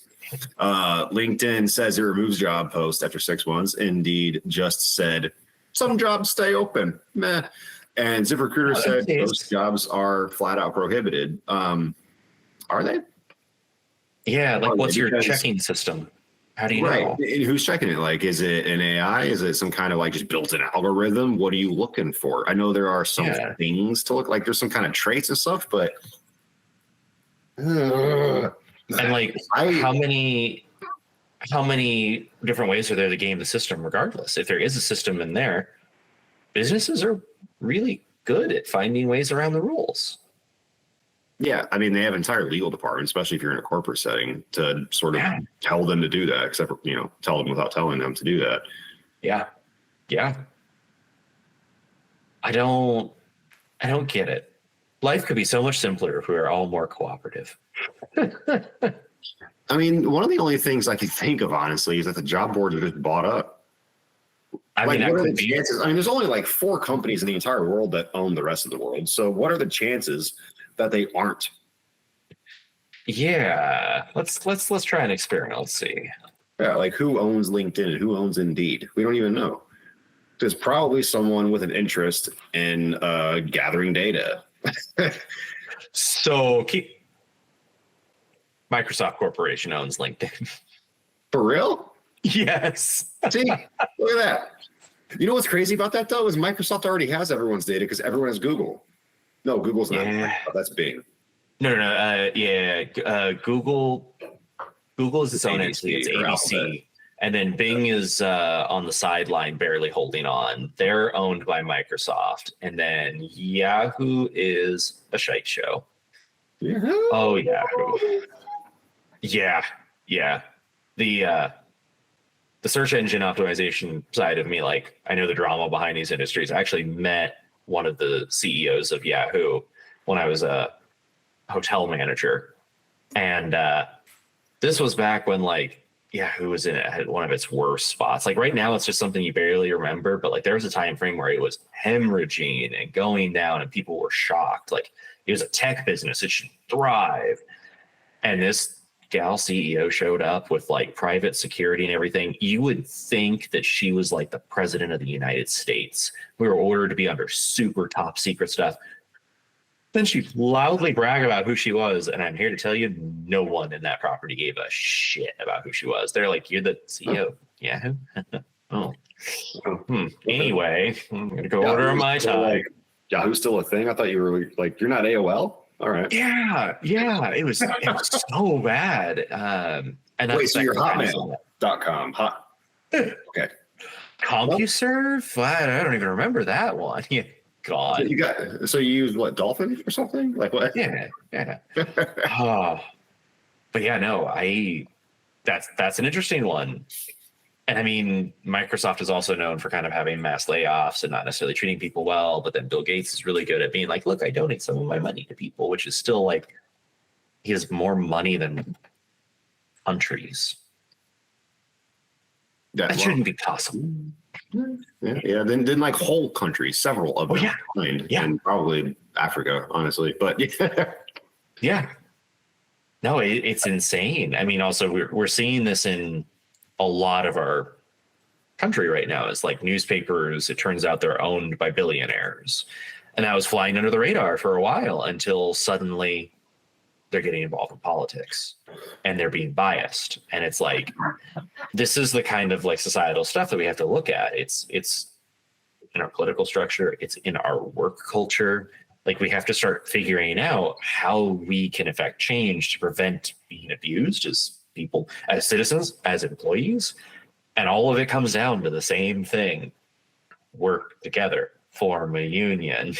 LinkedIn says it removes job posts after 6 months. Indeed just said some jobs stay open. Meh. And ZipRecruiter said those jobs are flat out prohibited. Are they? Yeah, like what's your checking system? How do you know? And who's checking it? Like, is it an AI? Is it some kind of like just built-in algorithm? What are you looking for? I know there are some things to look like. There's some kind of traits and stuff, but and like how many different ways are there to game the system? Regardless, if there is a system in there, businesses are really good at finding ways around the rules. Yeah, I mean, they have entire legal departments, especially if you're in a corporate setting, to sort of tell them to do that, except for, tell them without telling them to do that. Yeah. I don't get it. Life could be so much simpler if we were all more cooperative. I mean, one of the only things I can think of, honestly, is that the job boards are just bought up. I mean, what are the chances? I mean, there's only like 4 companies in the entire world that own the rest of the world. So what are the chances that they aren't? Yeah, let's try an experiment. Let's see. Yeah, like who owns LinkedIn and who owns Indeed? We don't even know. There's probably someone with an interest in gathering data. So Microsoft Corporation owns LinkedIn. For real? Yes. See, look at that. You know what's crazy about that though is Microsoft already has everyone's data because everyone has Google. No, Google's not. That's Bing. No. Google is its own entity. It's ABC. And then Bing is on the sideline, barely holding on. They're owned by Microsoft. And then Yahoo is a shite show. Yahoo? Oh, Yahoo. Yeah. The search engine optimization side of me, like, I know the drama behind these industries. I actually met one of the CEOs of Yahoo when I was a hotel manager. And this was back when, like, Yahoo was at one of its worst spots. Like right now, it's just something you barely remember. But like there was a time frame where it was hemorrhaging and going down, and people were shocked. Like it was a tech business; it should thrive. And this gal CEO showed up with like private security and everything. You would think that she was like the president of the United States. We were ordered to be under super top secret stuff. Then she loudly bragged about who she was, and I'm here to tell you, no one in that property gave a shit about who she was. They're like, "You're the CEO, Yahoo." Oh, anyway, I'm gonna go order my time. Like, Yahoo's still a thing? I thought you were like, you're not AOL. All right. Yeah, it was so bad. And wait, so you're Hotmail.com? Okay. CompuServe? I don't even remember that one. Yeah. God. So you use what, Dolphin or something? Like what? Yeah. But yeah, no, that's an interesting one. And I mean, Microsoft is also known for kind of having mass layoffs and not necessarily treating people well. But then Bill Gates is really good at being like, look, I donate some of my money to people, which is still like, he has more money than countries. That shouldn't be possible. Yeah. Then like whole countries, several of them, and probably Africa, honestly. But Yeah. No, it's insane. I mean, also we're seeing this in a lot of our country right now. It's like newspapers, it turns out they're owned by billionaires. And that was flying under the radar for a while until suddenly they're getting involved in politics and they're being biased. And it's like, this is the kind of like societal stuff that we have to look at. It's in our political structure, it's in our work culture. Like we have to start figuring out how we can affect change to prevent being abused as people, as citizens, as employees. And all of it comes down to the same thing: work together, form a union.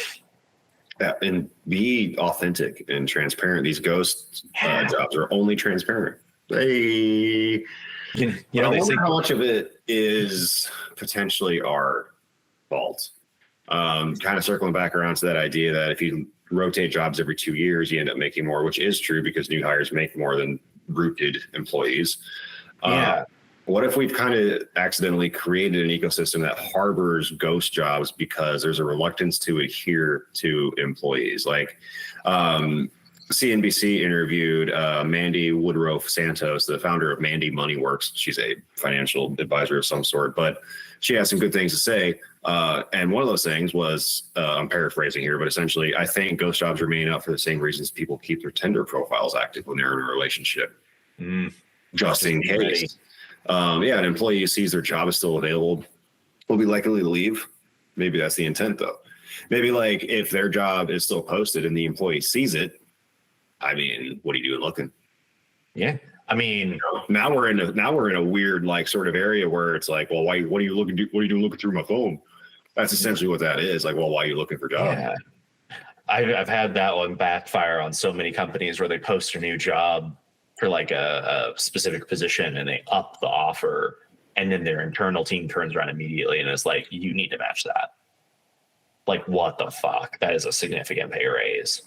Yeah, and be authentic and transparent. These ghost jobs are only transparent. I wonder how much of it is potentially our fault. Kind of circling back around to that idea that if you rotate jobs every 2 years, you end up making more, which is true because new hires make more than rooted employees. What if we've kind of accidentally created an ecosystem that harbors ghost jobs because there's a reluctance to adhere to employees? Like CNBC interviewed Mandy Woodrow Santos, the founder of Mandy Money Works. She's a financial advisor of some sort, but she has some good things to say. And one of those things was, I'm paraphrasing here, but essentially, I think ghost jobs remain up for the same reasons people keep their Tinder profiles active when they're in a relationship. Just in case. An employee who sees their job is still available will be likely to leave. Maybe that's the intent, though. Maybe like if their job is still posted and the employee sees it, I mean, what are you doing looking? Yeah. I mean, now we're in a weird like sort of area where it's like, well, what are you looking? What are you doing looking through my phone? That's essentially what that is. Like, well, why are you looking for jobs? Yeah. I've had that one backfire on so many companies where they post a new job for like a specific position and they up the offer, and then their internal team turns around immediately and is like, you need to match that. Like, what the fuck? That is a significant pay raise.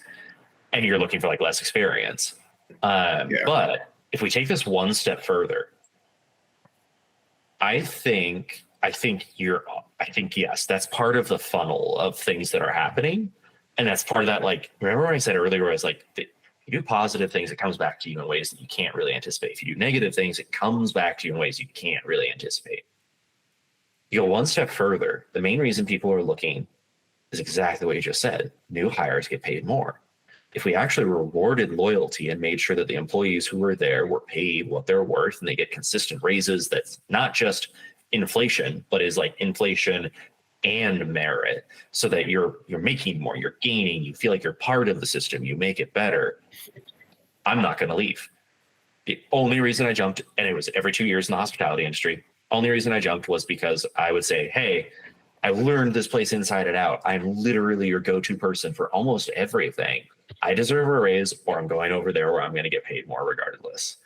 And you're looking for like less experience. But if we take this one step further, I think yes, that's part of the funnel of things that are happening. And that's part of that, like, remember what I said earlier, where I was like, if you do positive things, it comes back to you in ways that you can't really anticipate. If you do negative things, it comes back to you in ways you can't really anticipate. You go one step further. The main reason people are looking is exactly what you just said. New hires get paid more. If we actually rewarded loyalty and made sure that the employees who were there were paid what they're worth and they get consistent raises, that's not just inflation, but is like inflation and merit, so that you're making more, you're gaining, you feel like you're part of the system, you make it better. I'm not going to leave. The only reason I jumped, and it was every 2 years in the hospitality industry, only reason I jumped was because I would say, hey, I learned this place inside and out. I'm literally your go-to person for almost everything. I deserve a raise, or I'm going over there where I'm going to get paid more regardless.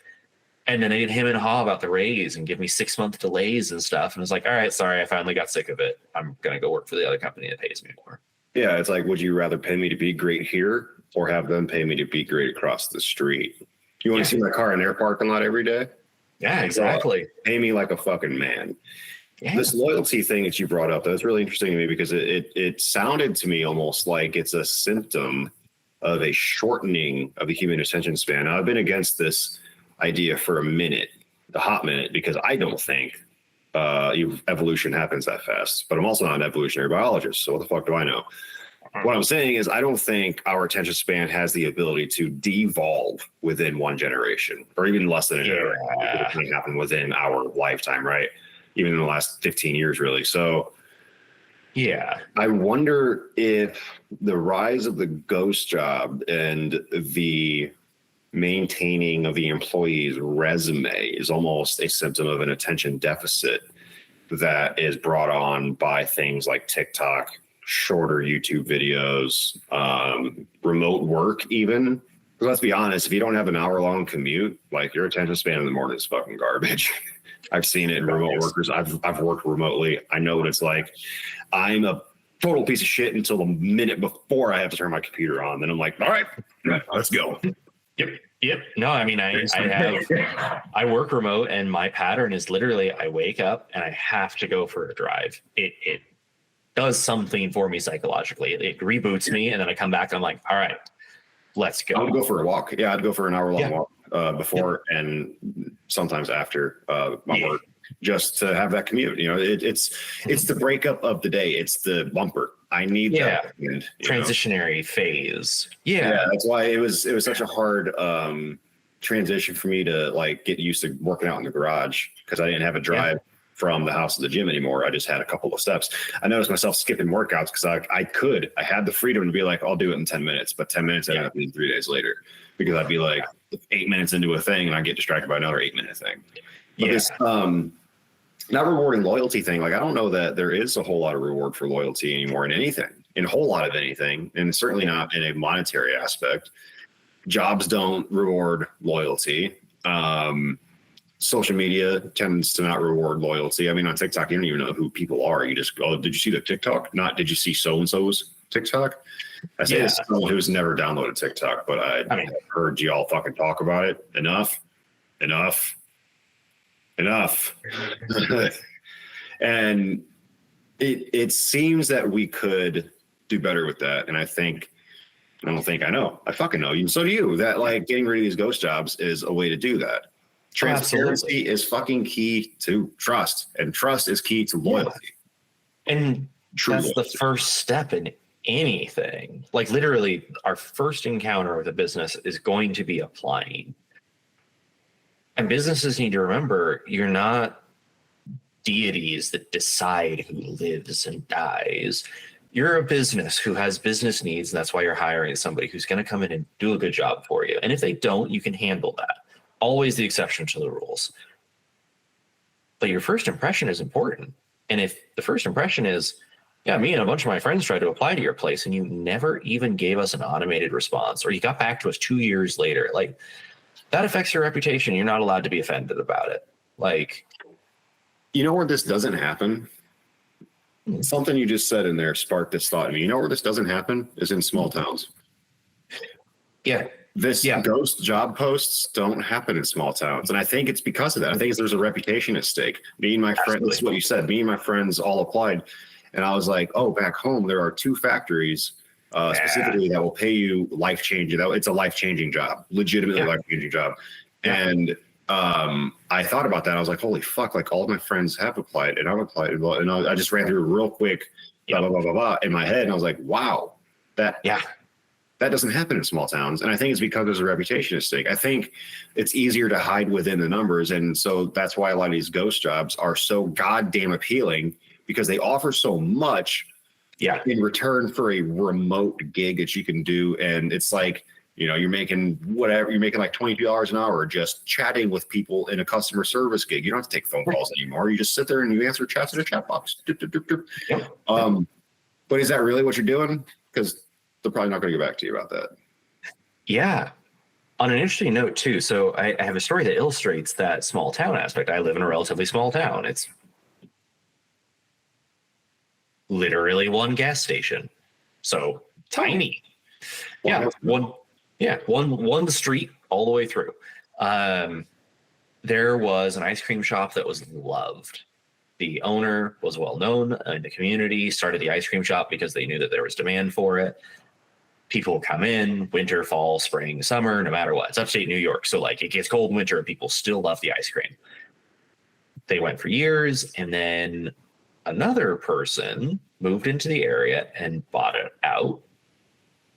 And then they'd him and haw about the raise and give me 6-month delays and stuff. And I was like, all right, sorry, I finally got sick of it. I'm going to go work for the other company that pays me more. Yeah, it's like, would you rather pay me to be great here or have them pay me to be great across the street? You want to see my car in their parking lot every day? Yeah, exactly. Pay me like a fucking man. Yeah. This loyalty thing that you brought up, that's really interesting to me because it sounded to me almost like it's a symptom of a shortening of the human attention span. Now, I've been against this idea for a hot minute, because I don't think evolution happens that fast. But I'm also not an evolutionary biologist, so what the fuck do I know? What I'm saying is I don't think our attention span has the ability to devolve within one generation, or even less than a generation. It can happen within our lifetime, right? Even in the last 15 years, really. So yeah, I wonder if the rise of the ghost job and the maintaining of the employee's resume is almost a symptom of an attention deficit that is brought on by things like TikTok, shorter YouTube videos, remote work even. Let's be honest, if you don't have an hour-long commute, like, your attention span in the morning is fucking garbage. I've seen it in remote workers. I've worked remotely. I know what it's like. I'm a total piece of shit until the minute before I have to turn my computer on. Then I'm like, all right, let's go. Yep. No, I mean, I work remote, and my pattern is literally I wake up and I have to go for a drive. It does something for me psychologically. It reboots me, and then I come back and I'm like, all right, let's go. I would go for a walk. Yeah, I'd go for an hour-long Yeah. walk before and sometimes after my work, just to have that commute. You know, it's the breakup of the day. It's the bumper. I need that. And, transitionary phase. Yeah, that's why it was such a hard transition for me to like get used to working out in the garage, because I didn't have a drive from the house to the gym anymore. I just had a couple of steps. I noticed myself skipping workouts because I had the freedom to be like, I'll do it in 10 minutes, but 10 minutes ended up being 3 days later, because I'd be like 8 minutes into a thing and I get distracted by another 8-minute thing. But this not rewarding loyalty thing, like I don't know that there is a whole lot of reward for loyalty anymore in anything, in a whole lot of anything, and certainly not in a monetary aspect. Jobs don't reward loyalty. Social media tends to not reward loyalty. I mean, on TikTok, you don't even know who people are. You just go, did you see the TikTok? Not, did you see so-and-so's TikTok? I say this as someone who's never downloaded TikTok, but I mean, I've heard y'all fucking talk about it. Enough. And it seems that we could do better with that. And I fucking know. So do you, that like getting rid of these ghost jobs is a way to do that. Transparency is fucking key to trust, and trust is key to loyalty. And that's the first step in anything. Like literally our first encounter with a business is going to be applying. And businesses need to remember, you're not deities that decide who lives and dies. You're a business who has business needs, and that's why you're hiring somebody who's going to come in and do a good job for you. And if they don't, you can handle that. Always the exception to the rules. But your first impression is important. And if the first impression is, yeah, me and a bunch of my friends tried to apply to your place and you never even gave us an automated response, or you got back to us 2 years later, like that affects your reputation. You're not allowed to be offended about it. Like, you know where this doesn't happen? Something you just said in there sparked this thought in me. You know where this doesn't happen is in small towns. Yeah. Ghost job posts don't happen in small towns. And I think it's because of that. I think there's a reputation at stake. Me and my friends, that's what you said. Me and my friends all applied. And I was like, oh, back home, there are 2 factories specifically that will pay you life-changing. It's a life-changing job, legitimately life-changing job. And I thought about that. I was like, holy fuck, like all of my friends have applied and I've applied. And I just ran through real quick, blah, blah, blah, blah, blah, in my head. And I was like, wow, that doesn't happen in small towns. And I think it's because there's a reputation at stake. I think it's easier to hide within the numbers. And so that's why a lot of these ghost jobs are so goddamn appealing, because they offer so much in return for a remote gig that you can do. And it's like, you know, you're making whatever, you're making like $22 an hour just chatting with people in a customer service gig. You don't have to take phone calls anymore. You just sit there and you answer chats in a chat box. But is that really what you're doing? Because they're probably not going to get back to you about that. Yeah. On an interesting note too. So I have a story that illustrates that small town aspect. I live in a relatively small town. It's literally one gas station. So tiny. One street all the way through. There was an ice cream shop that was loved. The owner was well known in the community, started the ice cream shop because they knew that there was demand for it. People come in winter, fall, spring, summer, no matter what. It's upstate New York. So like it gets cold in winter and people still love the ice cream. They went for years, and then another person moved into the area and bought it out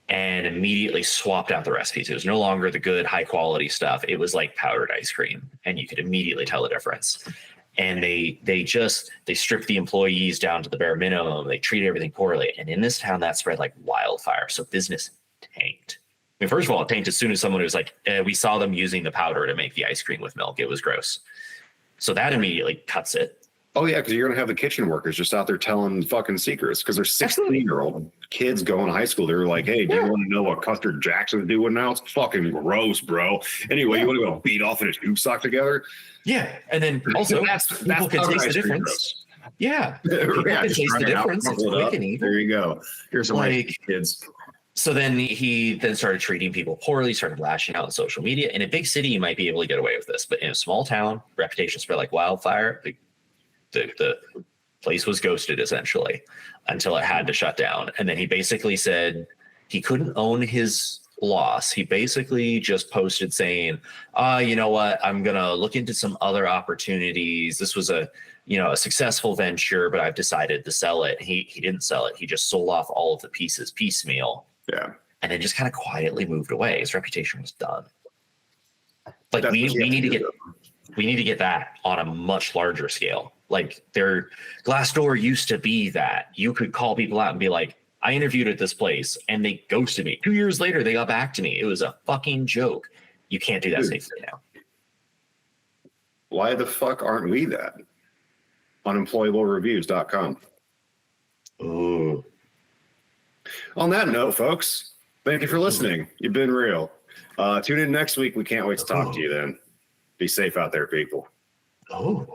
and immediately swapped out the recipes. It was no longer the good high quality stuff. It was like powdered ice cream, and you could immediately tell the difference. And they stripped the employees down to the bare minimum. They treated everything poorly. And in this town, that spread like wildfire. So business tanked. I mean, first of all, it tanked as soon as someone was like, we saw them using the powder to make the ice cream with milk. It was gross. So that immediately cuts it. Oh, yeah, because you're going to have the kitchen workers just out there telling fucking secrets, because they're 16-year-old kids going to high school. They're like, hey, do you want to know what Custer Jackson's doing now? It's fucking gross, bro. Anyway, you want to go beat off in a tube sock together? Yeah, and then also people can taste the difference. Yeah, people can taste the difference. It's quick and easy. There you go. Here's some kids. So then he started treating people poorly, started lashing out on social media. In a big city, you might be able to get away with this, but in a small town, reputation spread like wildfire. The Place was ghosted essentially until it had to shut down. And then he basically said he couldn't own his loss. He basically just posted saying, you know what, I'm going to look into some other opportunities. This was a successful venture, but I've decided to sell it. He didn't sell it. He just sold off all of the pieces piecemeal. Yeah. And then just kind of quietly moved away. His reputation was done. Like we need to get that on a much larger scale. Like Glassdoor used to be that you could call people out and be like, I interviewed at this place and they ghosted me. 2 years later, they got back to me. It was a fucking joke. You can't do that safely now. Why the fuck aren't we that? Unemployablereviews.com. Ooh. On that note, folks, thank you for listening. You've been real. Tune in next week. We can't wait to talk to you then. Be safe out there, people. Oh.